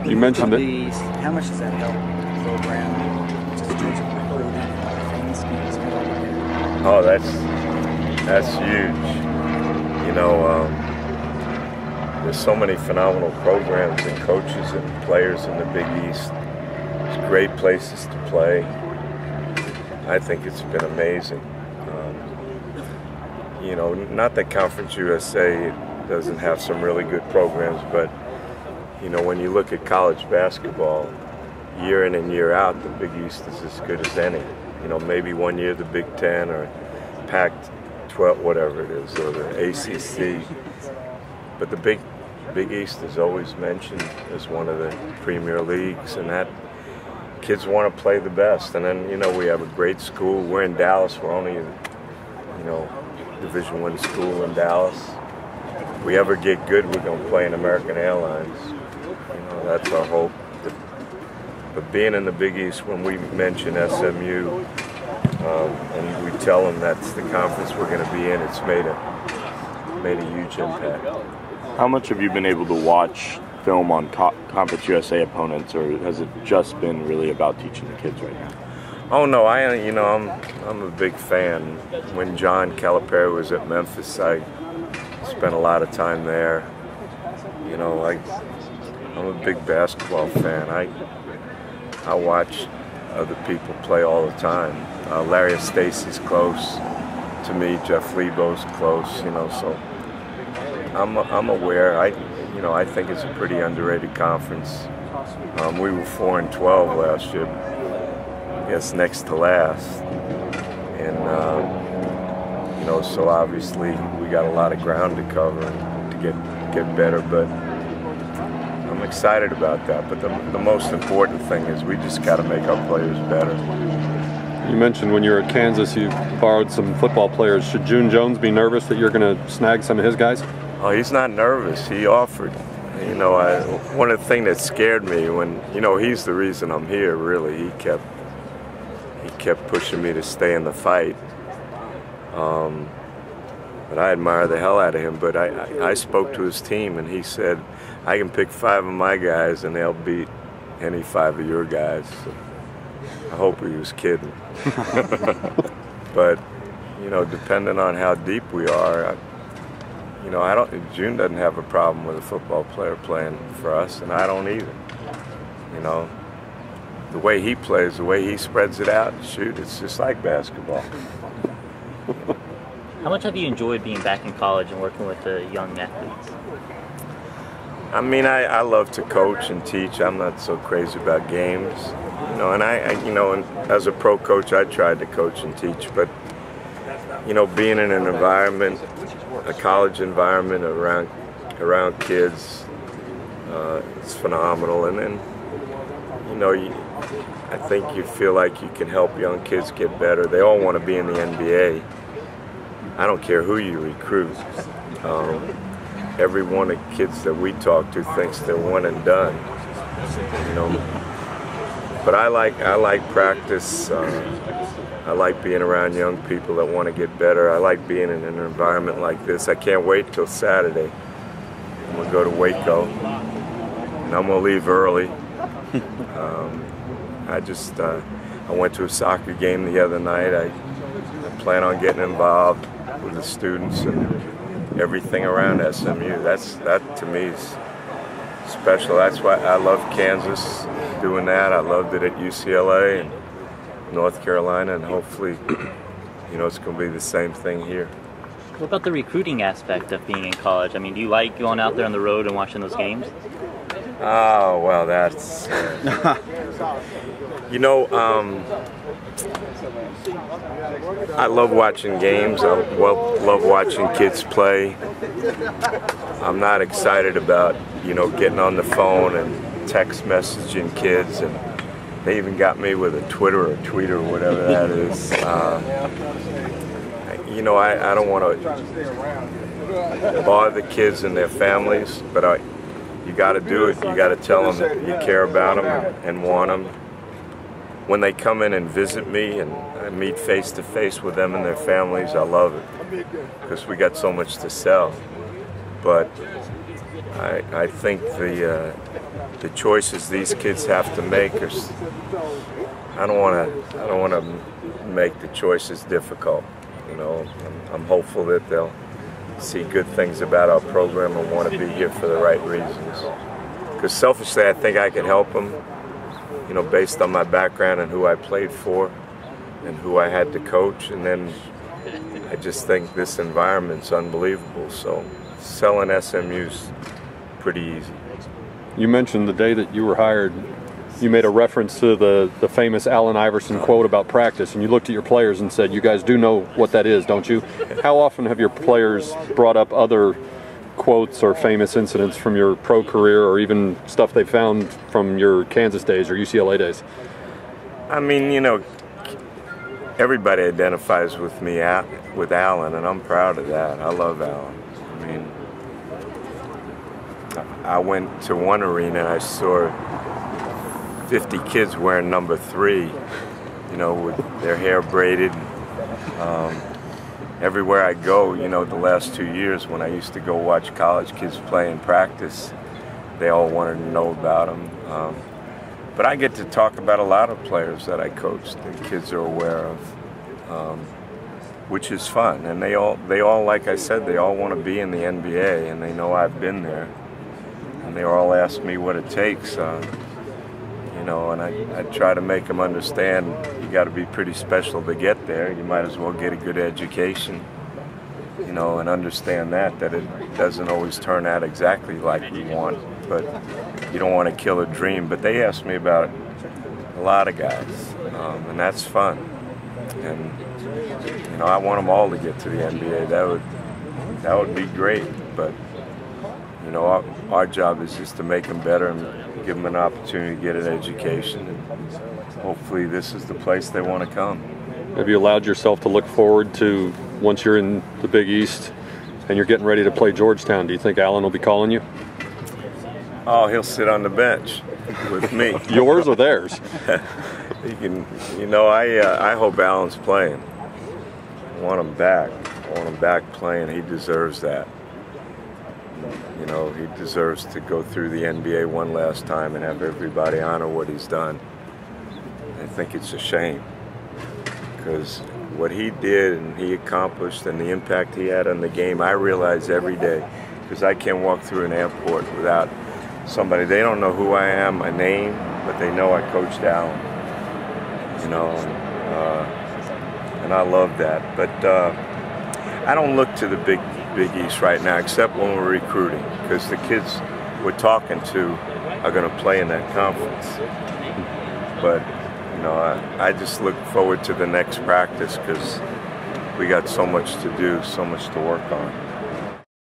You mentioned it. How much does that help the program, just in terms of recruiting and things? Oh, that's huge. You know, there's so many phenomenal programs and coaches and players in the Big East. It's great places to play. I think it's been amazing. You know, not that Conference USA doesn't have some really good programs, but you know, when you look at college basketball, year in and year out, the Big East is as good as any. You know, maybe one year the Big Ten or Pac-12, whatever it is, or the ACC. But the Big East is always mentioned as one of the premier leagues, and that kids want to play the best. And then, you know, we have a great school. We're in Dallas. We're only, you know, Division I school in Dallas. If we ever get good, we're going to play in American Airlines. You know, that's our hope. But being in the Big East, when we mention SMU, and we tell them that's the conference we're going to be in, it's made a huge impact. How much have you been able to watch film on Conference USA opponents, or has it just been really about teaching the kids right now? Oh no, I'm a big fan. When John Calipari was at Memphis, I spent a lot of time there. You know, I'm a big basketball fan. I watch other people play all the time. Larry Stacey's close to me. Jeff Lebo's close. You know, so I'm aware. I think it's a pretty underrated conference. We were 4-12 last year. I guess next to last, and you know, so obviously we got a lot of ground to cover and to get better. But I'm excited about that. But the most important thing is we just got to make our players better. You mentioned when you were at Kansas, you borrowed some football players. Should June Jones be nervous that you're going to snag some of his guys? Oh, he's not nervous. He offered. You know, one of the things that scared me when, you know, he's the reason I'm here. Really, he kept pushing me to stay in the fight. But I admire the hell out of him. But I spoke to his team, and he said, I can pick 5 of my guys, and they'll beat any 5 of your guys. So I hope he was kidding. But, you know, depending on how deep we are, you know, June doesn't have a problem with a football player playing for us, and I don't either. You know, the way he plays, the way he spreads it out, shoot, it's just like basketball. How much have you enjoyed being back in college and working with the young athletes? I mean, I love to coach and teach. I'm not so crazy about games, you know. And and as a pro coach, I tried to coach and teach. But you know, being in an environment, a college environment around kids, it's phenomenal. And then, you know, I think you feel like you can help young kids get better. They all want to be in the NBA. I don't care who you recruit. Every one of the kids that we talk to thinks they're one and done. You know, but I like practice. I like being around young people that want to get better. I like being in an environment like this. I can't wait till Saturday. I'm gonna go to Waco, and I'm gonna leave early. I went to a soccer game the other night. I plan on getting involved with the students and everything around SMU. That to me is special. That's why I love Kansas doing that. I loved it at UCLA and North Carolina, and hopefully, you know, it's going to be the same thing here. What about the recruiting aspect of being in college? I mean, do you like going out there on the road and watching those games? Oh, well, that's... you know, I love watching games. I love watching kids play. I'm not excited about, you know, getting on the phone and text messaging kids, and they even got me with a Twitter or tweeter or whatever that is. You know, I don't want to bother the kids and their families, but you got to do it. You got to tell them that you care about them and want them. When they come in and visit me and I meet face to face with them and their families, I love it because we got so much to sell. But I think the choices these kids have to make are, I don't want to make the choices difficult. You know, I'm hopeful that they'll see good things about our program and want to be here for the right reasons. Because selfishly, I think I can help them, you know, based on my background and who I played for and who I had to coach. And then I just think this environment's unbelievable. So selling SMU's pretty easy. You mentioned the day that you were hired, you made a reference to the famous Allen Iverson quote about practice, and you looked at your players and said, you guys do know what that is, don't you? How often have your players brought up other quotes or famous incidents from your pro career, or even stuff they found from your Kansas days or UCLA days? I mean, you know, everybody identifies with me with Allen, and I'm proud of that. I love Allen. I mean, I went to one arena and I saw 50 kids wearing number 3, you know, with their hair braided. Everywhere I go, you know, the last 2 years when I used to go watch college kids play in practice, they all wanted to know about them. But I get to talk about a lot of players that I coached that kids are aware of, which is fun. And they all, like I said, they all want to be in the NBA, and they know I've been there. And they all ask me what it takes. You know, and I try to make them understand you got to be pretty special to get there. You might as well get a good education, you know, and understand that it doesn't always turn out exactly like we want, but you don't want to kill a dream. But they ask me about a lot of guys, and that's fun. And, you know, I want them all to get to the NBA. That would be great, but, you know, our job is just to make them better and give them an opportunity to get an education, and hopefully this is the place they want to come. Have you allowed yourself to look forward to, once you're in the Big East and you're getting ready to play Georgetown, do you think Allen will be calling you? Oh, he'll sit on the bench with me. Yours or theirs? He can, you know, I hope Allen's playing. I want him back. I want him back playing. He deserves that. You know, he deserves to go through the NBA one last time and have everybody honor what he's done. I think it's a shame, because what he did and he accomplished and the impact he had on the game, I realize every day, because I can't walk through an airport without somebody. They don't know who I am, my name, but they know I coached Allen. You know, and I love that. But I don't look to the Big East right now, except when we're recruiting, because the kids we're talking to are going to play in that conference. But, you know, I just look forward to the next practice, because we got so much to do, so much to work on.